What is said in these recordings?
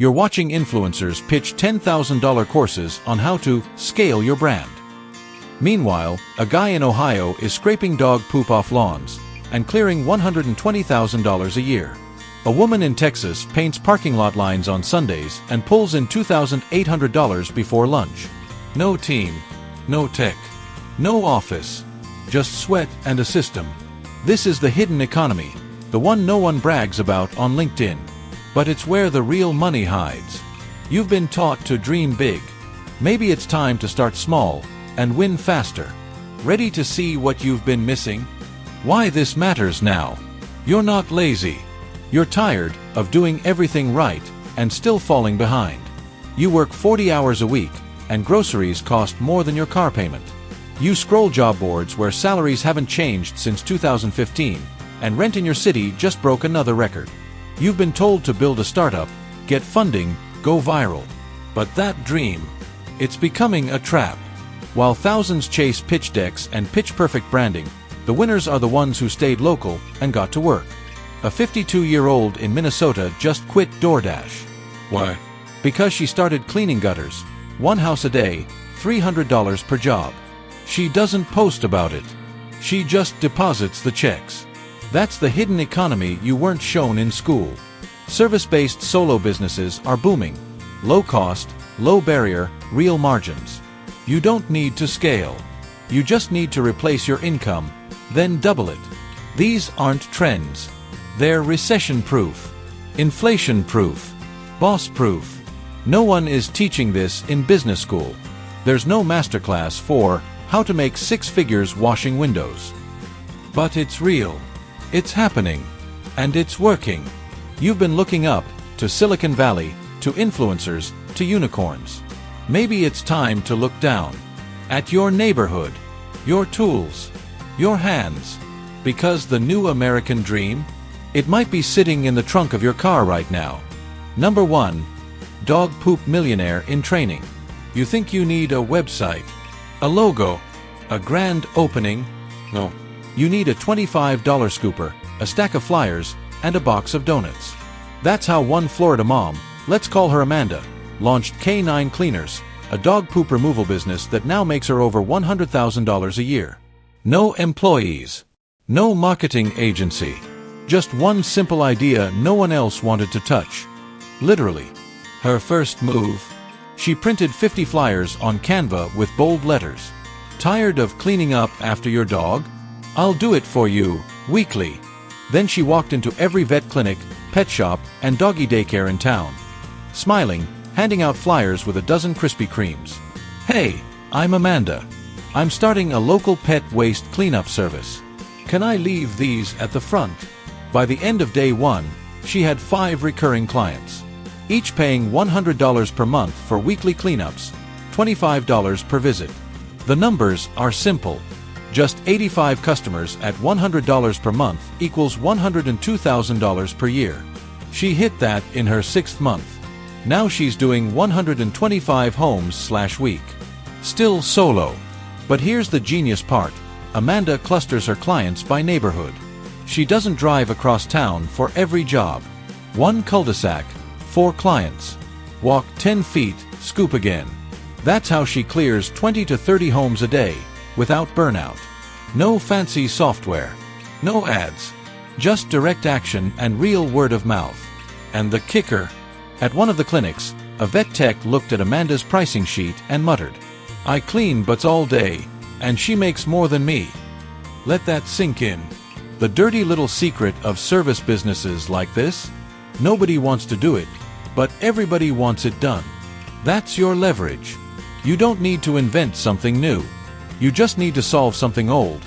You're watching influencers pitch $10,000 courses on how to scale your brand. Meanwhile, a guy in Ohio is scraping dog poop off lawns and clearing $120,000 a year. A woman in Texas paints parking lot lines on Sundays and pulls in $2,800 before lunch. No team, no tech, no office, just sweat and a system. This is the hidden economy, the one no one brags about on LinkedIn. But it's where the real money hides. You've been taught to dream big. Maybe it's time to start small and win faster. Ready to see what you've been missing? Why this matters now? You're not lazy. You're tired of doing everything right and still falling behind. You work 40 hours a week and groceries cost more than your car payment. You scroll job boards where salaries haven't changed since 2015 and rent in your city just broke another record. You've been told to build a startup, get funding, go viral. But that dream, it's becoming a trap. While thousands chase pitch decks and pitch-perfect branding, the winners are the ones who stayed local and got to work. A 52-year-old in Minnesota just quit DoorDash. Why? Because she started cleaning gutters, one house a day, $300 per job. She doesn't post about it. She just deposits the checks. That's the hidden economy you weren't shown in school. Service-based solo businesses are booming. Low cost, low barrier, real margins. You don't need to scale. You just need to replace your income, then double it. These aren't trends. They're recession-proof, inflation-proof, boss-proof. No one is teaching this in business school. There's no masterclass for how to make 6 figures washing windows. But it's real. It's happening. And it's working. You've been looking up to Silicon Valley, to influencers, to unicorns. Maybe it's time to look down at your neighborhood, your tools, your hands. Because the new American dream, it might be sitting in the trunk of your car right now. Number 1. Dog poop millionaire in training. You think you need a website, a logo, a grand opening? No. You need a $25 scooper, a stack of flyers, and a box of donuts. That's how one Florida mom, let's call her Amanda, launched K9 Cleaners, a dog poop removal business that now makes her over $100,000 a year. No employees. No marketing agency. Just one simple idea no one else wanted to touch. Literally. Her first move? She printed 50 flyers on Canva with bold letters. Tired of cleaning up after your dog? I'll do it for you, weekly. Then she walked into every vet clinic, pet shop, and doggy daycare in town. Smiling, handing out flyers with a dozen Krispy Kremes. Hey, I'm Amanda. I'm starting a local pet waste cleanup service. Can I leave these at the front? By the end of day 1, she had 5 recurring clients, each paying $100 per month for weekly cleanups, $25 per visit. The numbers are simple. Just 85 customers at $100 per month equals $102,000 per year. She hit that in her 6th month. Now she's doing 125 homes/week. Still solo. But here's the genius part. Amanda clusters her clients by neighborhood. She doesn't drive across town for every job. 1 cul-de-sac, 4 clients. Walk 10 feet, scoop again. That's how she clears 20 to 30 homes a day, without burnout. No fancy software. No ads. Just direct action and real word of mouth. And the kicker? At one of the clinics, a vet tech looked at Amanda's pricing sheet and muttered, "I clean butts all day, and she makes more than me." Let that sink in. The dirty little secret of service businesses like this? Nobody wants to do it, but everybody wants it done. That's your leverage. You don't need to invent something new. You just need to solve something old.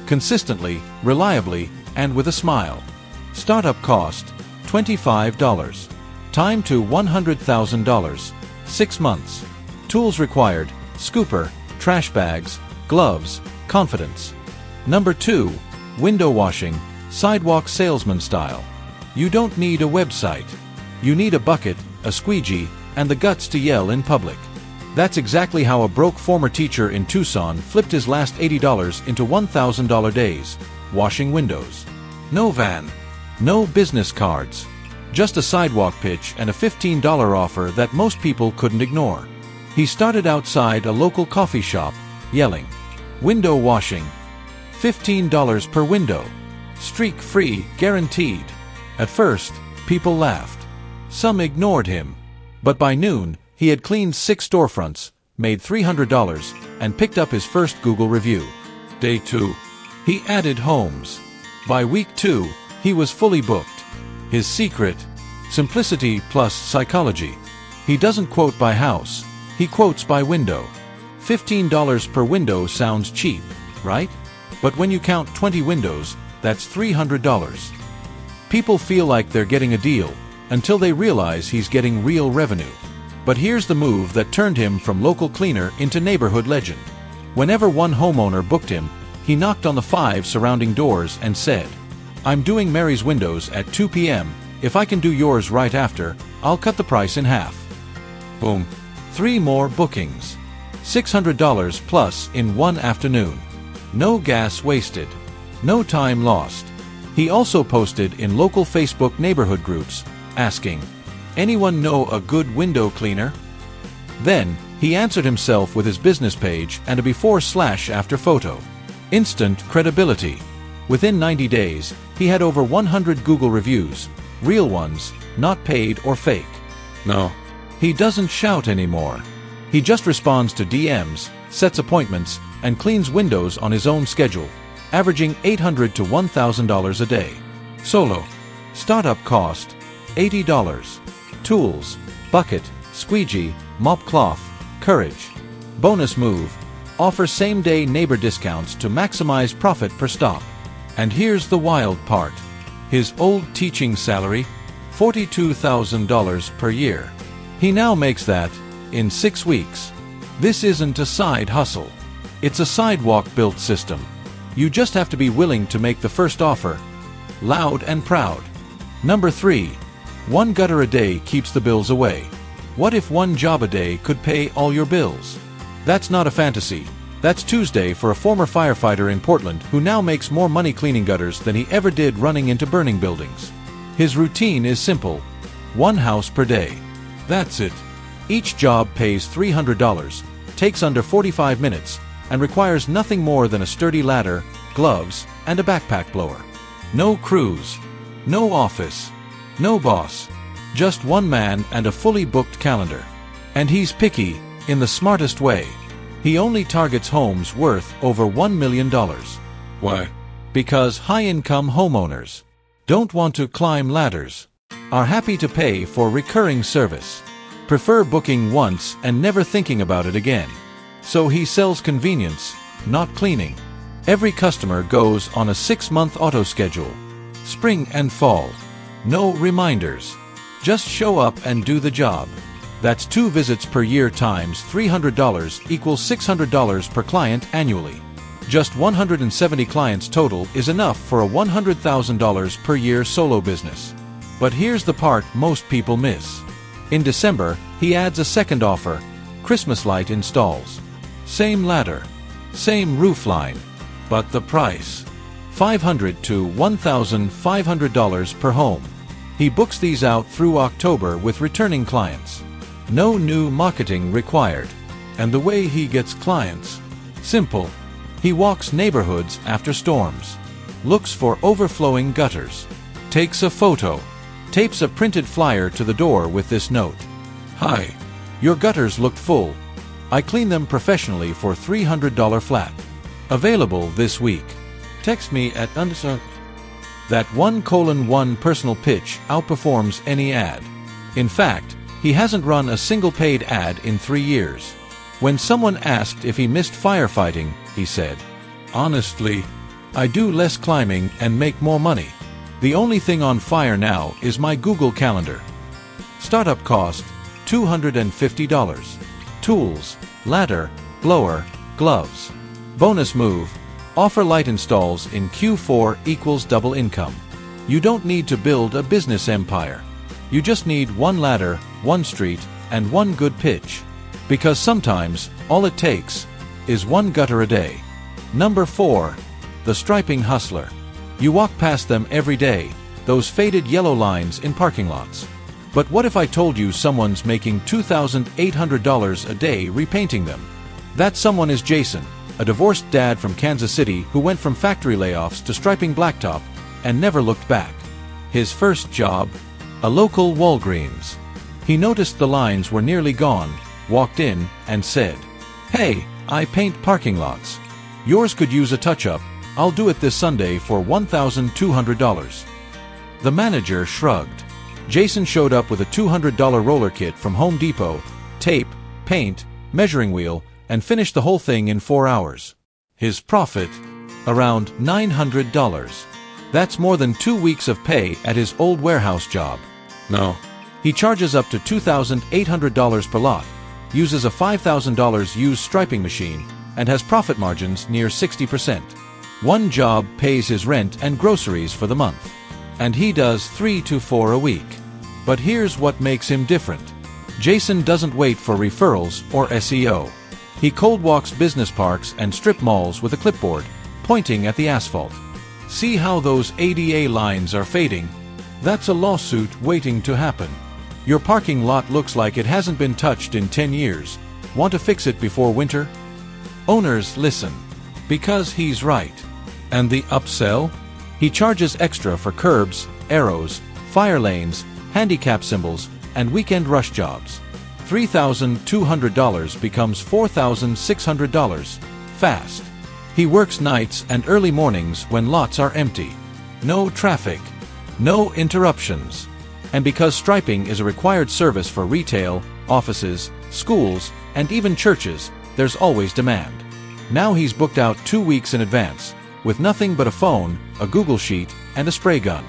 Consistently, reliably, and with a smile. Startup cost, $25. Time to $100,000. 6 months. Tools required, scooper, trash bags, gloves, confidence. Number 2. Window washing, sidewalk salesman style. You don't need a website. You need a bucket, a squeegee, and the guts to yell in public. That's exactly how a broke former teacher in Tucson flipped his last $80 into $1,000 days, washing windows. No van. No business cards. Just a sidewalk pitch and a $15 offer that most people couldn't ignore. He started outside a local coffee shop, yelling, "Window washing. $15 per window. Streak-free, guaranteed." At first, people laughed. Some ignored him. But by noon, he had cleaned 6 storefronts, made $300, and picked up his first Google review. Day 2. He added homes. By week 2, he was fully booked. His secret? Simplicity plus psychology. He doesn't quote by house, he quotes by window. $15 per window sounds cheap, right? But when you count 20 windows, that's $300. People feel like they're getting a deal, until they realize he's getting real revenue. But here's the move that turned him from local cleaner into neighborhood legend. Whenever one homeowner booked him, he knocked on the 5 surrounding doors and said, "I'm doing Mary's windows at 2 p.m. If I can do yours right after, I'll cut the price in half." Boom. 3 more bookings. $600 plus in one afternoon. No gas wasted. No time lost. He also posted in local Facebook neighborhood groups, asking, "Anyone know a good window cleaner?" Then, he answered himself with his business page and a before/after photo. Instant credibility. Within 90 days, he had over 100 Google reviews, real ones, not paid or fake. No. He doesn't shout anymore. He just responds to DMs, sets appointments, and cleans windows on his own schedule, averaging $800 to $1,000 a day. Solo. Startup cost, $80. Tools, bucket, squeegee, mop cloth, courage. Bonus move, offer same-day neighbor discounts to maximize profit per stop. And here's the wild part. His old teaching salary, $42,000 per year. He now makes that in 6 weeks. This isn't a side hustle. It's a sidewalk-built system. You just have to be willing to make the first offer. Loud and proud. Number 3. 1 gutter a day keeps the bills away. What if 1 job a day could pay all your bills? That's not a fantasy. That's Tuesday for a former firefighter in Portland who now makes more money cleaning gutters than he ever did running into burning buildings. His routine is simple. 1 house per day. That's it. Each job pays $300, takes under 45 minutes, and requires nothing more than a sturdy ladder, gloves, and a backpack blower. No crews. No office. No boss. Just 1 man and a fully booked calendar. And he's picky, in the smartest way. He only targets homes worth over $1 million. Why? Because high-income homeowners don't want to climb ladders, are happy to pay for recurring service, prefer booking once and never thinking about it again. So he sells convenience, not cleaning. Every customer goes on a 6-month auto schedule. Spring and fall. No reminders. Just show up and do the job. That's 2 visits per year times $300 equals $600 per client annually. Just 170 clients total is enough for a $100,000 per year solo business. But here's the part most people miss. In December, he adds a second offer, Christmas light installs. Same ladder, same roof line, but the price, $500 to $1,500 per home. He books these out through October with returning clients. No new marketing required. And the way he gets clients? Simple. He walks neighborhoods after storms, looks for overflowing gutters, takes a photo, tapes a printed flyer to the door with this note. "Hi, your gutters look full. I clean them professionally for $300 flat. Available this week. Text me at unsexy." That 1:1 personal pitch outperforms any ad. In fact, he hasn't run a single paid ad in 3 years. When someone asked if he missed firefighting, he said, "Honestly, I do less climbing and make more money. The only thing on fire now is my Google Calendar." Startup cost, $250. Tools, ladder, blower, gloves. Bonus move, offer light installs in Q4 equals double income. You don't need to build a business empire. You just need 1 ladder, 1 street, and 1 good pitch. Because sometimes, all it takes is 1 gutter a day. Number 4. The striping hustler. You walk past them every day, those faded yellow lines in parking lots. But what if I told you someone's making $2,800 a day repainting them? That someone is Jason, a divorced dad from Kansas City who went from factory layoffs to striping blacktop and never looked back. His first job? A local Walgreens. He noticed the lines were nearly gone, walked in, and said, "Hey, I paint parking lots. Yours could use a touch-up. I'll do it this Sunday for $1,200. The manager shrugged. Jason showed up with a $200 roller kit from Home Depot, tape, paint, measuring wheel, and finished the whole thing in 4 hours. His profit? Around $900. That's more than 2 weeks of pay at his old warehouse job. No. He charges up to $2,800 per lot, uses a $5,000 used striping machine, and has profit margins near 60%. One job pays his rent and groceries for the month. And he does 3 to 4 a week. But here's what makes him different. Jason doesn't wait for referrals or SEO. He cold walks business parks and strip malls with a clipboard, pointing at the asphalt. See how those ADA lines are fading? That's a lawsuit waiting to happen. Your parking lot looks like it hasn't been touched in 10 years. Want to fix it before winter? Owners listen. Because he's right. And the upsell? He charges extra for curbs, arrows, fire lanes, handicap symbols, and weekend rush jobs. $3,200 becomes $4,600. Fast. He works nights and early mornings when lots are empty. No traffic. No interruptions. And because striping is a required service for retail, offices, schools, and even churches, there's always demand. Now he's booked out 2 weeks in advance, with nothing but a phone, a Google Sheet, and a spray gun.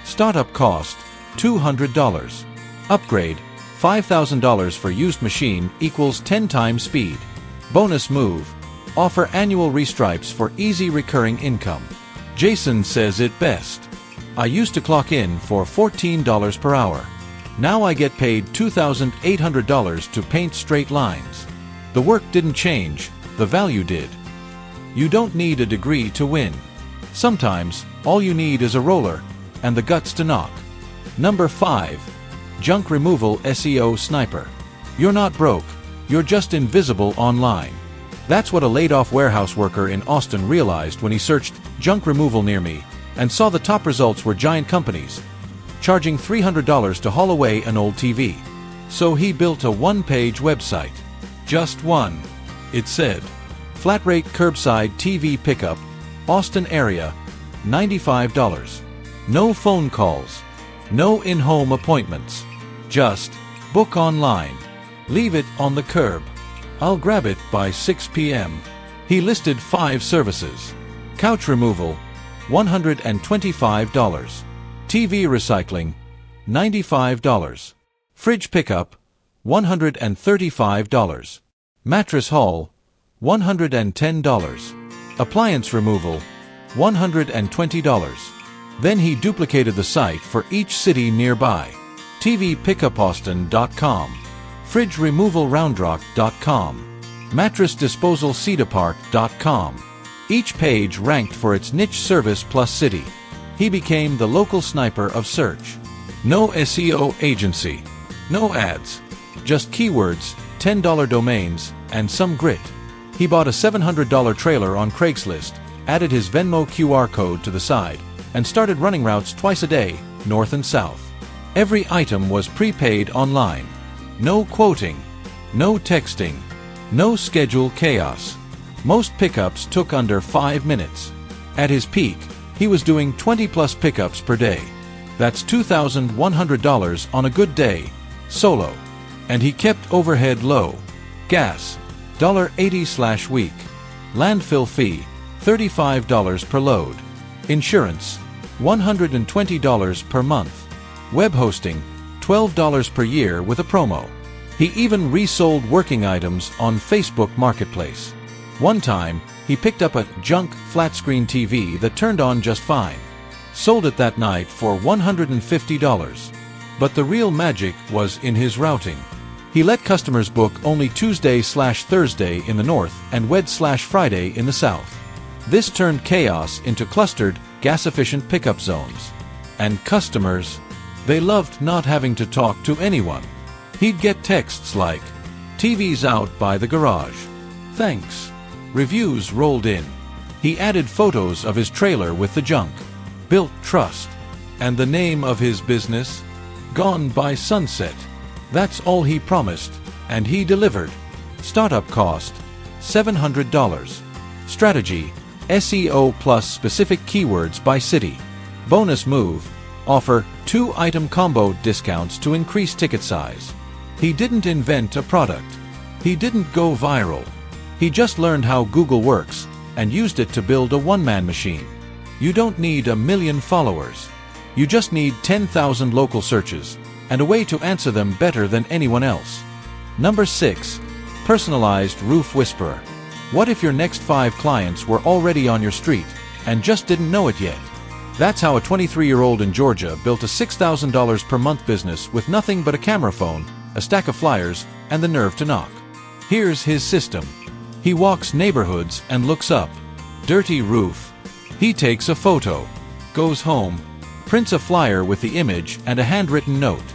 Startup cost, $200. Upgrade, $5,000 for used machine equals 10 times speed. Bonus move, offer annual restripes for easy recurring income. Jason says it best. I used to clock in for $14 per hour. Now I get paid $2,800 to paint straight lines. The work didn't change, the value did. You don't need a degree to win. Sometimes, all you need is a roller and the guts to knock. Number 5. Junk Removal SEO Sniper. You're not broke, you're just invisible online. That's what a laid-off warehouse worker in Austin realized when he searched junk removal near me and saw the top results were giant companies, charging $300 to haul away an old TV. So he built a one-page website. Just one. It said, flat rate curbside TV pickup, Austin area, $95. No phone calls. No in-home appointments. Just book online. Leave it on the curb. I'll grab it by 6 p.m. He listed 5 services. Couch removal, $125. TV recycling, $95. Fridge pickup, $135. Mattress haul, $110. Appliance removal, $120. Then he duplicated the site for each city nearby. tvpickupaustin.com, fridge removal roundrock.com, mattress disposal cedarpark.com. Each page ranked for its niche service plus city. He became the local sniper of search. No SEO agency. No ads. Just keywords, $10 domains, and some grit. He bought a $700 trailer on Craigslist, added his Venmo QR code to the side, and started running routes twice a day, north and south. Every item was prepaid online. No quoting. No texting. No schedule chaos. Most pickups took under 5 minutes. At his peak, he was doing 20-plus pickups per day. That's $2,100 on a good day, solo. And he kept overhead low. Gas, $1.80/week. Landfill fee, $35 per load. Insurance, $120 per month. Web hosting, $12 per year with a promo. He even resold working items on Facebook Marketplace. One time, he picked up a junk flat-screen TV that turned on just fine. Sold it that night for $150. But the real magic was in his routing. He let customers book only Tuesday/Thursday in the north and Wed/Friday in the south. This turned chaos into clustered, gas-efficient pickup zones. And customers, they loved not having to talk to anyone. He'd get texts like, "TV's out by the garage. Thanks." Reviews rolled in. He added photos of his trailer with the junk. Built trust. And the name of his business? Gone by Sunset. That's all he promised, and he delivered. Startup cost, $700. Strategy, SEO plus specific keywords by city. Bonus move, offer 2-item combo discounts to increase ticket size. He didn't invent a product. He didn't go viral. He just learned how Google works and used it to build a one-man machine. You don't need 1 million followers. You just need 10,000 local searches and a way to answer them better than anyone else. Number 6. Personalized Roof Whisperer. What if your next 5 clients were already on your street and just didn't know it yet? That's how a 23-year-old in Georgia built a $6,000 per month business with nothing but a camera phone, a stack of flyers, and the nerve to knock. Here's his system. He walks neighborhoods and looks up. Dirty roof. He takes a photo, goes home, prints a flyer with the image and a handwritten note.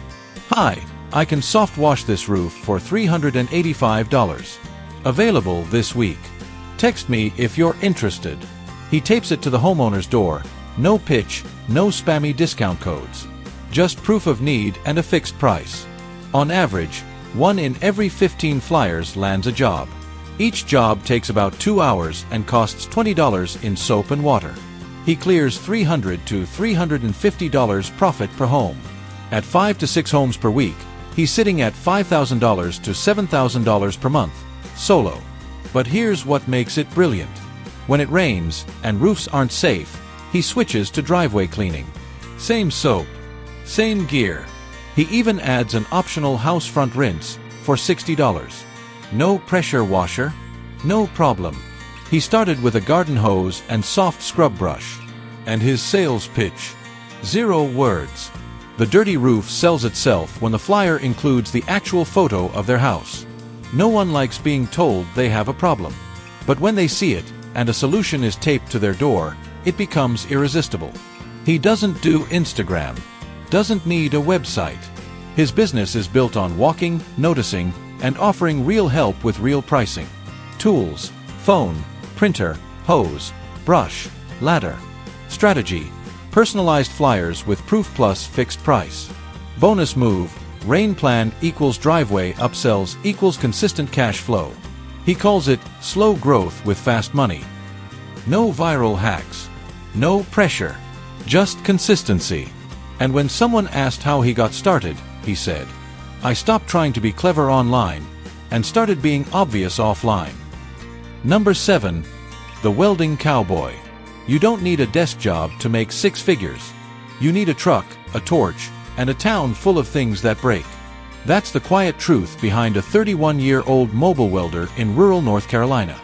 "Hi, I can soft wash this roof for $385. Available this week. Text me if you're interested." He tapes it to the homeowner's door. No pitch, no spammy discount codes. Just proof of need and a fixed price. On average, 1 in every 15 flyers lands a job. Each job takes about 2 hours and costs $20 in soap and water. He clears $300 to $350 profit per home. At 5 to 6 homes per week, he's sitting at $5,000 to $7,000 per month, solo. But here's what makes it brilliant. When it rains and roofs aren't safe, he switches to driveway cleaning. Same soap, same gear. He even adds an optional house front rinse for $60. No pressure washer? No problem. He started with a garden hose and soft scrub brush. And his sales pitch? 0 words. The dirty roof sells itself when the flyer includes the actual photo of their house. No one likes being told they have a problem. But when they see it, and a solution is taped to their door, it becomes irresistible. He doesn't do Instagram. Doesn't need a website. His business is built on walking, noticing, and offering real help with real pricing. Tools: phone, printer, hose, brush, ladder. Strategy: personalized flyers with proof plus fixed price. Bonus move: rain plan equals driveway upsells equals consistent cash flow. He calls it slow growth with fast money. No viral hacks. No pressure. Just consistency. And when someone asked how he got started, he said, "I stopped trying to be clever online and started being obvious offline." Number 7. The Welding Cowboy. You don't need a desk job to make 6 figures. You need a truck, a torch, and a town full of things that break. That's the quiet truth behind a 31-year-old mobile welder in rural North Carolina.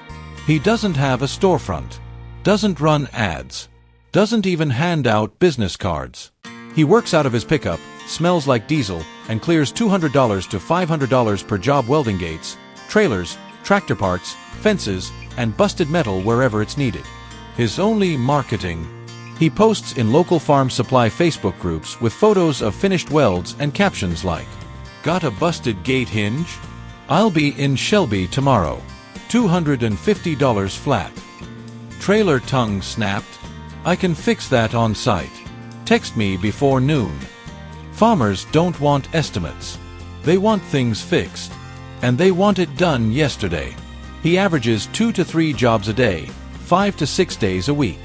He doesn't have a storefront, doesn't run ads, doesn't even hand out business cards. He works out of his pickup, smells like diesel, and clears $200 to $500 per job welding gates, trailers, tractor parts, fences, and busted metal wherever it's needed. His only marketing: he posts in local farm supply Facebook groups with photos of finished welds and captions like, "Got a busted gate hinge? I'll be in Shelby tomorrow. $250 flat. Trailer tongue snapped? I can fix that on site. Text me before noon." Farmers don't want estimates. They want things fixed. And they want it done yesterday. He averages 2 to 3 jobs a day, 5 to 6 days a week.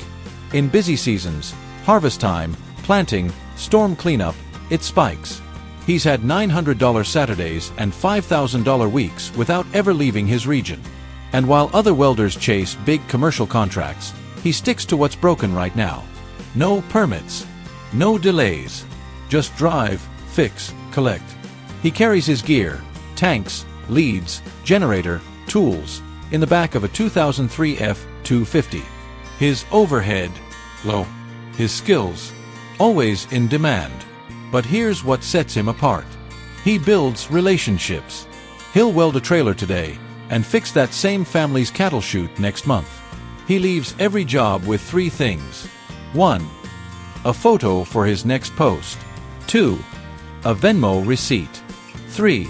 In busy seasons, harvest time, planting, storm cleanup, it spikes. He's had $900 Saturdays and $5,000 weeks without ever leaving his region. And while other welders chase big commercial contracts, he sticks to what's broken right now. No permits. No delays. Just drive, fix, collect. He carries his gear, tanks, leads, generator, tools, in the back of a 2003 F-250. His overhead, low. His skills, always in demand. But here's what sets him apart. He builds relationships. He'll weld a trailer today and fix that same family's cattle chute next month. He leaves every job with 3 things. 1. A photo for his next post. 2. A Venmo receipt. 3.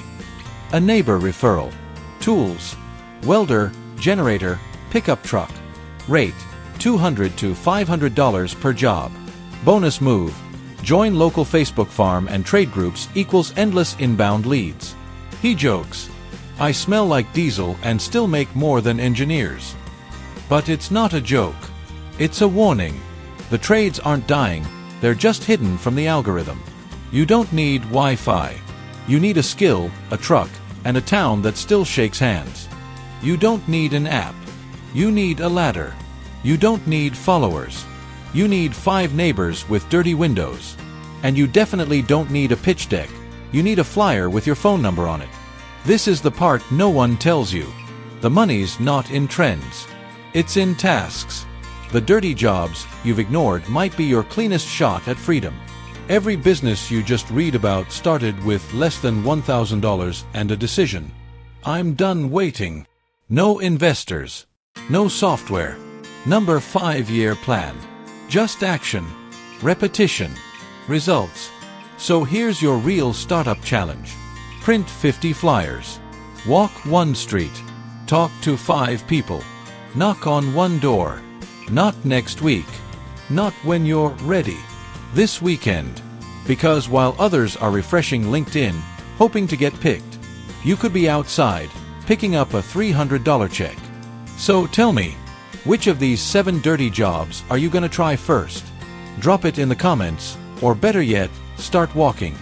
A neighbor referral. Tools: welder, generator, pickup truck. Rate: $200 to $500 per job. Bonus move: join local Facebook farm and trade groups equals endless inbound leads. He jokes, "I smell like diesel and still make more than engineers." But it's not a joke. It's a warning. The trades aren't dying, they're just hidden from the algorithm. You don't need Wi-Fi. You need a skill, a truck, and a town that still shakes hands. You don't need an app. You need a ladder. You don't need followers. You need 5 neighbors with dirty windows. And you definitely don't need a pitch deck. You need a flyer with your phone number on it. This is the part no one tells you. The money's not in trends. It's in tasks. The dirty jobs you've ignored might be your cleanest shot at freedom. Every business you just read about started with less than $1,000 and a decision. I'm done waiting. No investors. No software. Number 5-year plan. Just action. Repetition. Results. So here's your real startup challenge. Print 50 flyers. Walk 1 street. Talk to 5 people. Knock on 1 door. Not next week. Not when you're ready. This weekend. Because while others are refreshing LinkedIn, hoping to get picked, you could be outside, picking up a $300 check. So tell me, which of these 7 dirty jobs are you gonna try first? Drop it in the comments, or better yet, start walking.